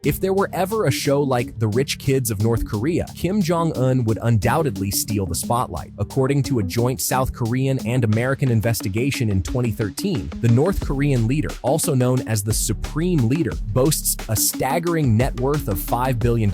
If there were ever a show like The Rich Kids of North Korea, Kim Jong-un would undoubtedly steal the spotlight. According to a joint South Korean and American investigation in 2013, the North Korean leader, also known as the Supreme Leader, boasts a staggering net worth of $5 billion.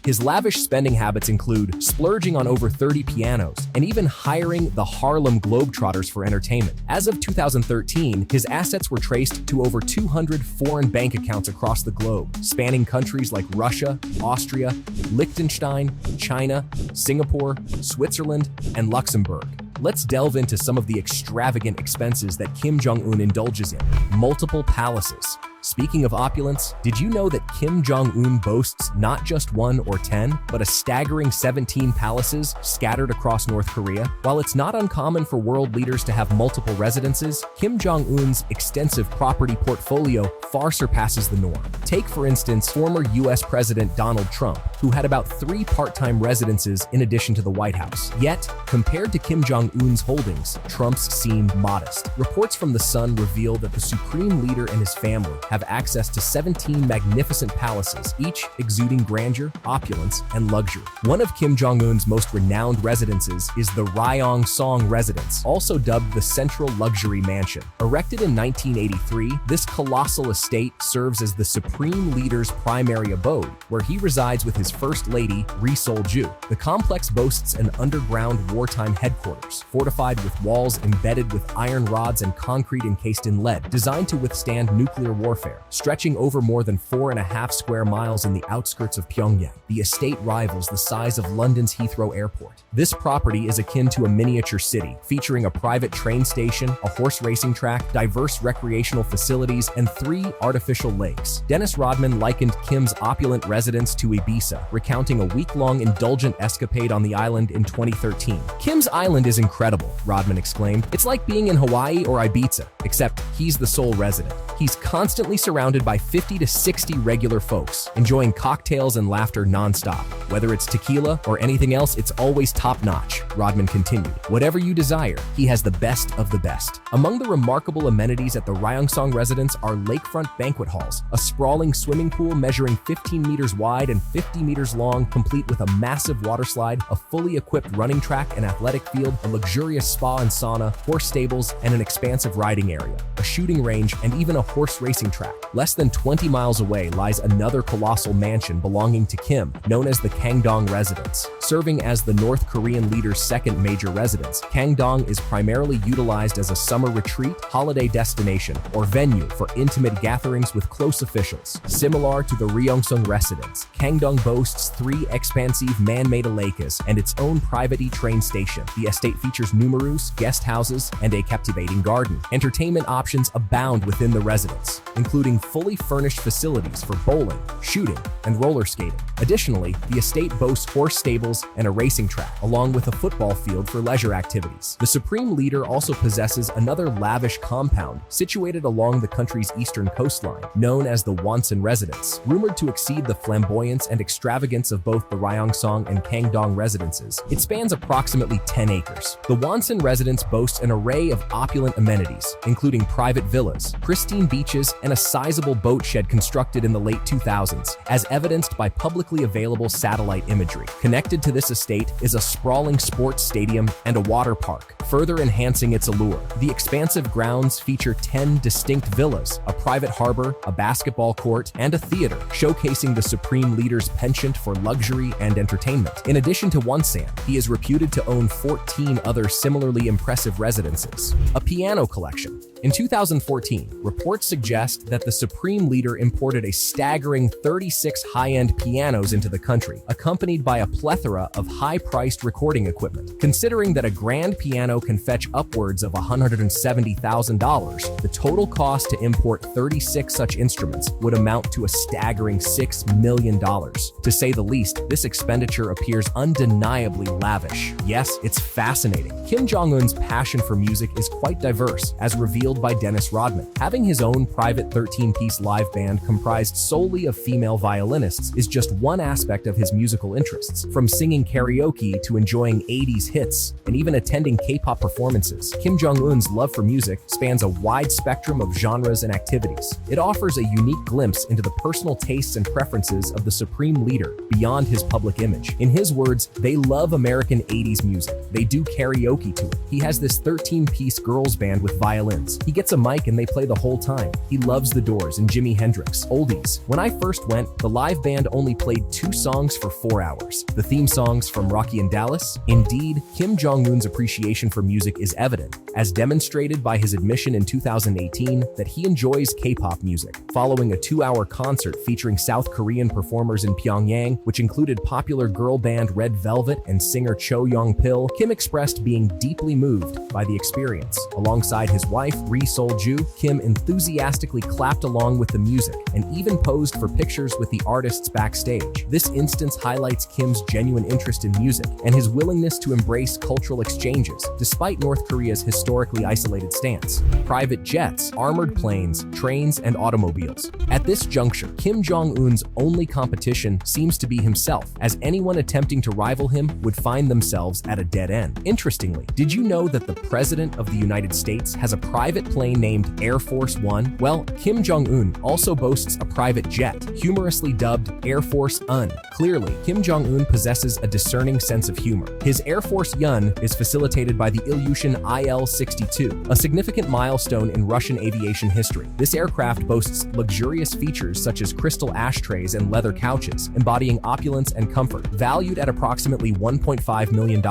His lavish spending habits include splurging on over 30 pianos and even hiring the Harlem Globetrotters for entertainment. As of 2013, his assets were traced to over 200 foreign bank accounts across the globe, spanning countries like Russia, Austria, Liechtenstein, China, Singapore, Switzerland, and Luxembourg. Let's delve into some of the extravagant expenses that Kim Jong-un indulges in. Multiple palaces. Speaking of opulence, did you know that Kim Jong-un boasts not just 1 or 10, but a staggering 17 palaces scattered across North Korea? While it's not uncommon for world leaders to have multiple residences, Kim Jong-un's extensive property portfolio far surpasses the norm. Take, for instance, former US President Donald Trump, who had about 3 part-time residences in addition to the White House. Yet, compared to Kim Jong-un's holdings, Trump's seem modest. Reports from The Sun reveal that the supreme leader and his family have access to 17 magnificent palaces, each exuding grandeur, opulence, and luxury. One of Kim Jong-un's most renowned residences is the Ryong-song Residence, also dubbed the Central Luxury Mansion. Erected in 1983, this colossal estate serves as the supreme leader's primary abode, where he resides with his first lady, Ri Sol-ju. The complex boasts an underground wartime headquarters, fortified with walls embedded with iron rods and concrete encased in lead, designed to withstand nuclear warfare. Stretching over more than 4.5 square miles in the outskirts of Pyongyang, the estate rivals the size of London's Heathrow Airport. This property is akin to a miniature city, featuring a private train station, a horse racing track, diverse recreational facilities, and 3 artificial lakes. Dennis Rodman likened Kim's opulent residence to Ibiza, recounting a week-long indulgent escapade on the island in 2013. "Kim's island is incredible," Rodman exclaimed. "It's like being in Hawaii or Ibiza, except he's the sole resident. He's constantly surrounded by 50 to 60 regular folks, enjoying cocktails and laughter nonstop. Whether it's tequila or anything else, it's always top-notch," Rodman continued. "Whatever you desire, he has the best of the best." Among the remarkable amenities at the Ryong-song residence are lakefront banquet halls, a sprawling swimming pool measuring 15 meters wide and 50 meters long, complete with a massive water slide, a fully equipped running track and athletic field, a luxurious spa and sauna, horse stables, and an expansive riding area, a shooting range, and even a horse racing track. Less than 20 miles away lies another colossal mansion belonging to Kim, known as the Kangdong Residence. Serving as the North Korean leader's second major residence, Kangdong is primarily utilized as a summer retreat, holiday destination, or venue for intimate gatherings with close officials. Similar to the Ryong-song residence, Kangdong boasts 3 expansive man-made alakas and its own private train station. The estate features numerous guest houses and a captivating garden. Entertainment options abound within the residence, including fully furnished facilities for bowling, shooting, and roller skating. Additionally, the estate boasts horse stables and a racing track, along with a football field for leisure activities. The supreme leader also possesses another lavish compound situated along the country's eastern coastline, known as the Wonsan Residence. Rumored to exceed the flamboyance and extravagance of both the Ryong-song and Kangdong residences, it spans approximately 10 acres. The Wonsan Residence boasts an array of opulent amenities, including private villas, pristine beaches, and a sizable boat shed constructed in the late 2000s, as evidenced by publicly available satellite imagery. Connected to this estate is a sprawling sports stadium and a water park, further enhancing its allure. The expansive grounds feature 10 distinct villas, a private harbor, a basketball court, and a theater, showcasing the supreme leader's penchant for luxury and entertainment. In addition to Wonsan, he is reputed to own 14 other similarly impressive residences. A piano collection. In 2014, reports suggest that the supreme leader imported a staggering 36 high-end pianos into the country, accompanied by a plethora of high-priced recording equipment. Considering that a grand piano can fetch upwards of $170,000, the total cost to import 36 such instruments would amount to a staggering $6 million. To say the least, this expenditure appears undeniably lavish. Yes, it's fascinating. Kim Jong-un's passion for music is quite diverse, as revealed handled by Dennis Rodman. Having his own private 13-piece live band comprised solely of female violinists is just one aspect of his musical interests. From singing karaoke to enjoying 80s hits and even attending K-pop performances, Kim Jong-un's love for music spans a wide spectrum of genres and activities. It offers a unique glimpse into the personal tastes and preferences of the supreme leader beyond his public image. In his words, they love American 80s music. They do karaoke to it. He has this 13-piece girls band with violins. He gets a mic and they play the whole time. He loves The Doors and Jimi Hendrix. Oldies. When I first went, the live band only played 2 songs for 4 hours. The theme songs from Rocky and Dallas. Indeed, Kim Jong-un's appreciation for music is evident, as demonstrated by his admission in 2018 that he enjoys K-pop music. Following a 2-hour concert featuring South Korean performers in Pyongyang, which included popular girl band Red Velvet and singer Cho Young-pil, Kim expressed being deeply moved by the experience. Alongside his wife, Ri Sol-ju, Kim enthusiastically clapped along with the music and even posed for pictures with the artists backstage. This instance highlights Kim's genuine interest in music and his willingness to embrace cultural exchanges, despite North Korea's historically isolated stance. Private jets, armored planes, trains, and automobiles. At this juncture, Kim Jong-un's only competition seems to be himself, as anyone attempting to rival him would find themselves at a dead end. Interestingly, did you know that the President of the United States has a private plane named Air Force One? Well, Kim Jong-un also boasts a private jet, humorously dubbed Air Force Un. Clearly, Kim Jong-un possesses a discerning sense of humor. His Air Force Yun is facilitated by the Ilyushin IL-62, a significant milestone in Russian aviation history. This aircraft boasts luxurious features such as crystal ashtrays and leather couches, embodying opulence and comfort, valued at approximately $1.5 million.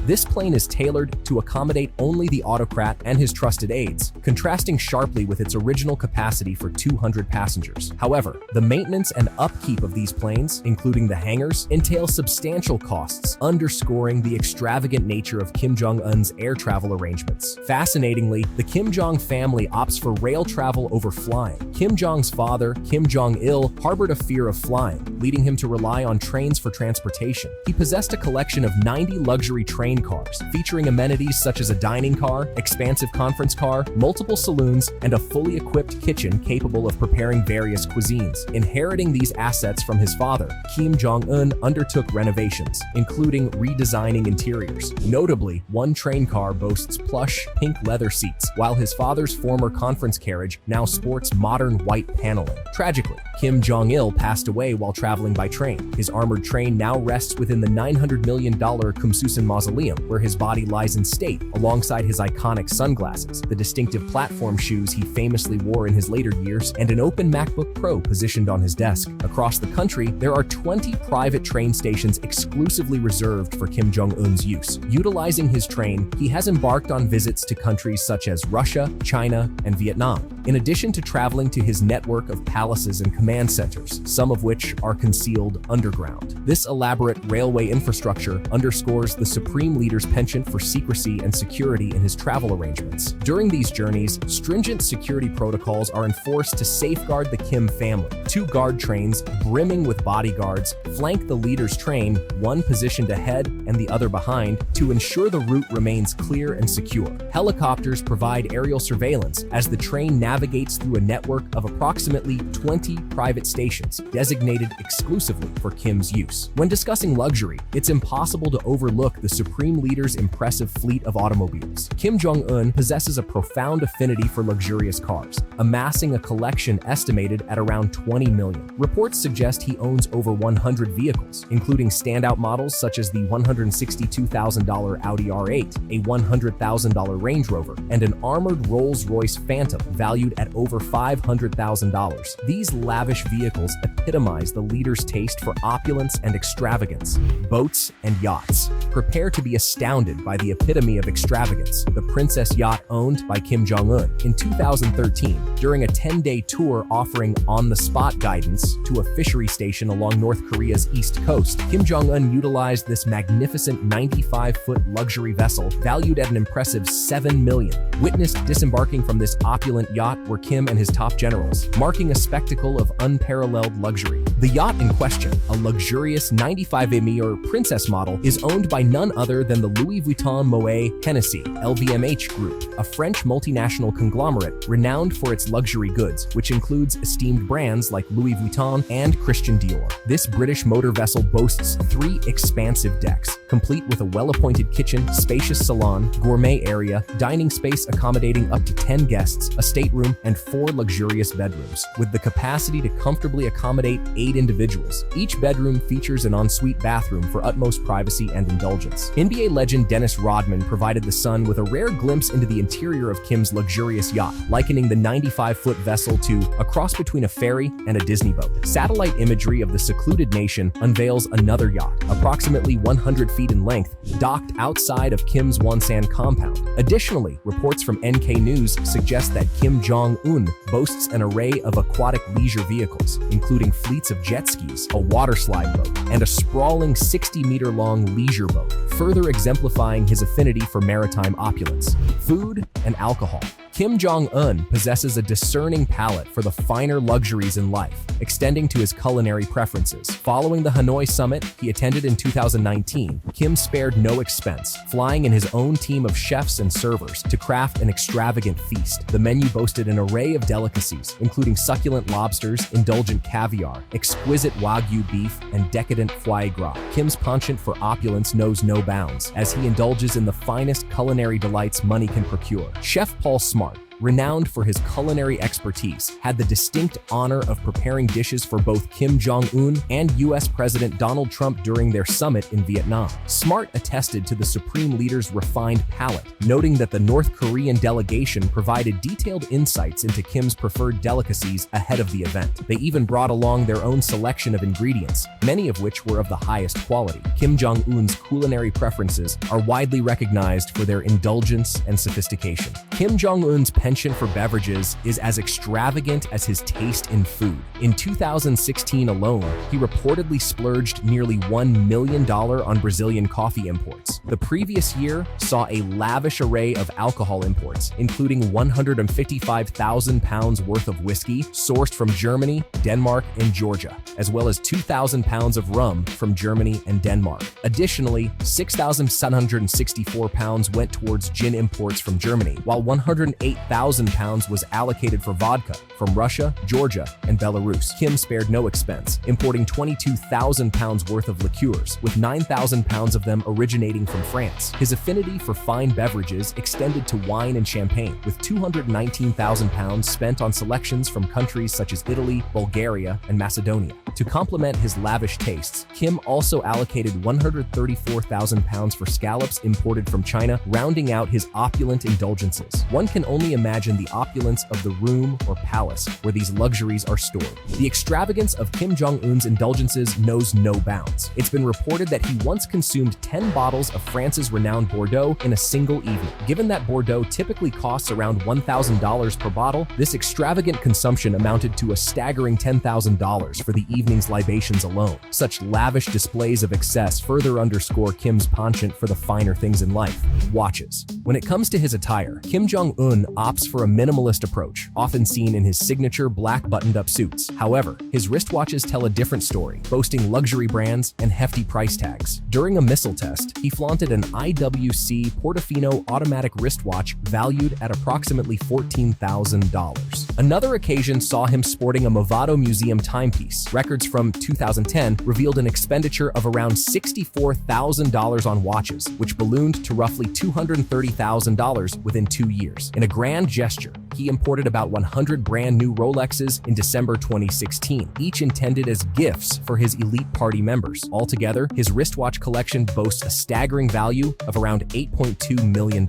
This plane is tailored to accommodate only the autocrat and his trusted aides, contrasting sharply with its original capacity for 200 passengers. However, the maintenance and upkeep of these planes, including the hangars, entail substantial costs, underscoring the extravagant nature of Kim Jong-un's air travel arrangements. Fascinatingly, the Kim Jong family opts for rail travel over flying. Kim Jong's father, Kim Jong-il, harbored a fear of flying, leading him to rely on trains for transportation. He possessed a collection of 90 luxury train cars, featuring amenities such as a dining car, expansive conference car, multiple saloons, and a fully equipped kitchen capable of preparing various cuisines. Inheriting these assets from his father, Kim Jong-un undertook renovations, including redesigning interiors. Notably, one train car boasts plush, pink leather seats, while his father's former conference carriage now sports modern white paneling. Tragically, Kim Jong-il passed away while traveling by train. His armored train now rests within the $900 million Kumsusan Mausoleum, where his body lies in state, alongside his iconic sunglasses, the distinctive platform shoes he famously wore in his later years, and an open MacBook Pro positioned on his desk. Across the country, there are 20 private train stations exclusively reserved for Kim Jong-un's use. Utilizing his train, he has embarked on visits to countries such as Russia, China, and Vietnam, in addition to traveling to his network of palaces and command centers, some of which are concealed underground. This elaborate railway infrastructure underscores the supreme leader's penchant for secrecy and security in his travel arrangements. During these journeys, stringent security protocols are enforced to safeguard the Kim family. 2 guard trains, brimming with bodyguards, flank the leader's train, one positioned ahead and the other behind, to ensure the route remains clear and secure. Helicopters provide aerial surveillance as the train navigates through a network of approximately 20 private stations, designated exclusively for Kim's use. When discussing luxury, it's impossible to overlook the supreme leader's impressive fleet of automobiles. Kim Jong-un possesses a profound affinity for luxurious cars, amassing a collection estimated at around 20 million. Reports suggest he owns over 100 vehicles, including standout models such as the $162,000 Audi R8, a $100,000 Range Rover, and an armored Rolls-Royce Phantom valued at over $500,000. These lavish vehicles epitomize the leader's taste for opulence and extravagance. Boats and yachts. Prepare to be astounded by the epitome of extravagance, the Princess Yacht owned by Kim Jong-un. In 2013, during a 10-day tour offering on-the-spot guidance to a fishery station along North Korea's east coast, Kim Jong-un utilized this magnificent 95-foot luxury vessel valued at an impressive $7 million. Witnessed disembarking from this opulent yacht yacht were Kim and his top generals, marking a spectacle of unparalleled luxury. The yacht in question, a luxurious 95 or Princess model, is owned by none other than the Louis Vuitton Moet Hennessy LVMH Group, a French multinational conglomerate renowned for its luxury goods, which includes esteemed brands like Louis Vuitton and Christian Dior. This British motor vessel boasts 3 expansive decks, complete with a well-appointed kitchen, spacious salon, gourmet area, dining space accommodating up to 10 guests, a stateroom, and 4 luxurious bedrooms, with the capacity to comfortably accommodate 8 individuals. Each bedroom features an ensuite bathroom for utmost privacy and indulgence. NBA legend Dennis Rodman provided The Sun with a rare glimpse into the interior of Kim's luxurious yacht, likening the 95-foot vessel to a cross between a ferry and a Disney boat. Satellite imagery of the secluded nation unveils another yacht, approximately 100 feet in length, docked outside of Kim's Wonsan compound. Additionally, reports from NK News suggest that Kim Jong-un boasts an array of aquatic leisure vehicles, including fleets of jet skis, a water slide boat, and a sprawling 60-meter-long leisure boat, further exemplifying his affinity for maritime opulence. Food and alcohol. Kim Jong-un possesses a discerning palate for the finer luxuries in life, extending to his culinary preferences. Following the Hanoi summit he attended in 2019, Kim spared no expense, flying in his own team of chefs and servers to craft an extravagant feast. The menu boasted an array of delicacies, including succulent lobsters, indulgent caviar, exquisite Wagyu beef, and decadent foie gras. Kim's penchant for opulence knows no bounds, as he indulges in the finest culinary delights money can procure. Chef Paul Smart, renowned for his culinary expertise, had the distinct honor of preparing dishes for both Kim Jong-un and US President Donald Trump during their summit in Vietnam. Smart attested to the supreme leader's refined palate, noting that the North Korean delegation provided detailed insights into Kim's preferred delicacies ahead of the event. They even brought along their own selection of ingredients, many of which were of the highest quality. Kim Jong-un's culinary preferences are widely recognized for their indulgence and sophistication. Kim Jong-un's penchant for beverages is as extravagant as his taste in food. In 2016 alone, he reportedly splurged nearly $1 million on Brazilian coffee imports. The previous year saw a lavish array of alcohol imports, including 155,000 pounds worth of whiskey sourced from Germany, Denmark, and Georgia, as well as 2,000 pounds of rum from Germany and Denmark. Additionally, 6,764 pounds went towards gin imports from Germany, while 108,000 pounds was allocated for vodka from Russia, Georgia, and Belarus. Kim spared no expense, importing 22,000 pounds worth of liqueurs, with 9,000 pounds of them originating from France. His affinity for fine beverages extended to wine and champagne, with 219,000 pounds spent on selections from countries such as Italy, Bulgaria, and Macedonia. To complement his lavish tastes, Kim also allocated 134,000 pounds for scallops imported from China, rounding out his opulent indulgences. One can only imagine the opulence of the room or palace where these luxuries are stored. The extravagance of Kim Jong-un's indulgences knows no bounds. It's been reported that he once consumed 10 bottles of France's renowned Bordeaux in a single evening. Given that Bordeaux typically costs around $1,000 per bottle, this extravagant consumption amounted to a staggering $10,000 for the evening's libations alone. Such lavish displays of excess further underscore Kim's penchant for the finer things in life. Watches. When it comes to his attire, Kim Jong-un opts for a minimalist approach, often seen in his signature black buttoned-up suits. However, his wristwatches tell a different story, boasting luxury brands and hefty price tags. During a missile test, he flaunted an IWC Portofino automatic wristwatch valued at approximately $14,000. Another occasion saw him sporting a Movado Museum timepiece. Records from 2010 revealed an expenditure of around $64,000 on watches, which ballooned to roughly $230,000 within 2 years. In a grand gesture, he imported about 100 brand new Rolexes in December 2016, each intended as gifts for his elite party members. Altogether, his wristwatch collection boasts a staggering value of around $8.2 million.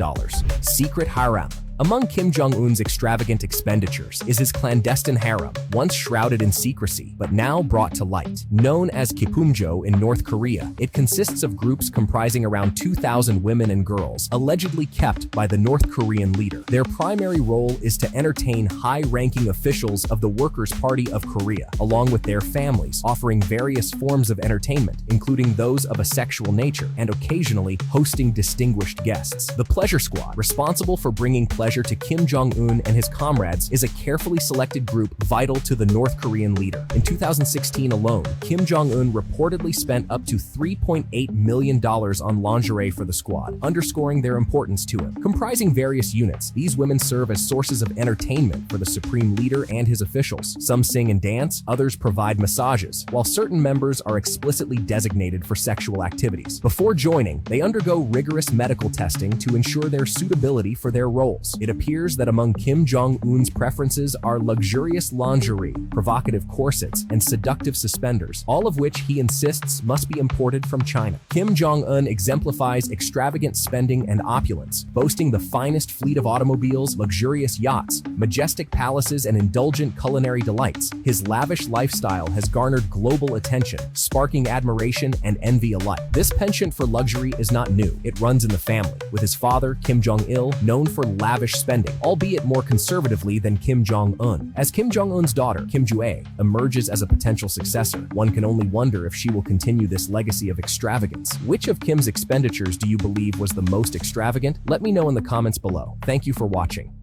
Secret harem. Among Kim Jong-un's extravagant expenditures is his clandestine harem, once shrouded in secrecy, but now brought to light. Known as Kipumjo in North Korea, it consists of groups comprising around 2,000 women and girls, allegedly kept by the North Korean leader. Their primary role is to entertain high-ranking officials of the Workers' Party of Korea, along with their families, offering various forms of entertainment, including those of a sexual nature, and occasionally hosting distinguished guests. The Pleasure Squad, responsible for bringing pleasure pleasure to Kim Jong-un and his comrades is a carefully selected group vital to the North Korean leader. In 2016 alone, Kim Jong-un reportedly spent up to $3.8 million on lingerie for the squad, underscoring their importance to him. Comprising various units, these women serve as sources of entertainment for the supreme leader and his officials. Some sing and dance, others provide massages, while certain members are explicitly designated for sexual activities. Before joining, they undergo rigorous medical testing to ensure their suitability for their roles. It appears that among Kim Jong-un's preferences are luxurious lingerie, provocative corsets, and seductive suspenders, all of which he insists must be imported from China. Kim Jong-un exemplifies extravagant spending and opulence, boasting the finest fleet of automobiles, luxurious yachts, majestic palaces, and indulgent culinary delights. His lavish lifestyle has garnered global attention, sparking admiration and envy alike. This penchant for luxury is not new. It runs in the family, with his father, Kim Jong-il, known for lavish spending, albeit more conservatively than Kim Jong-un. As Kim Jong-un's daughter, Kim Joo-ae, emerges as a potential successor, one can only wonder if she will continue this legacy of extravagance. Which of Kim's expenditures do you believe was the most extravagant? Let me know in the comments below. Thank you for watching.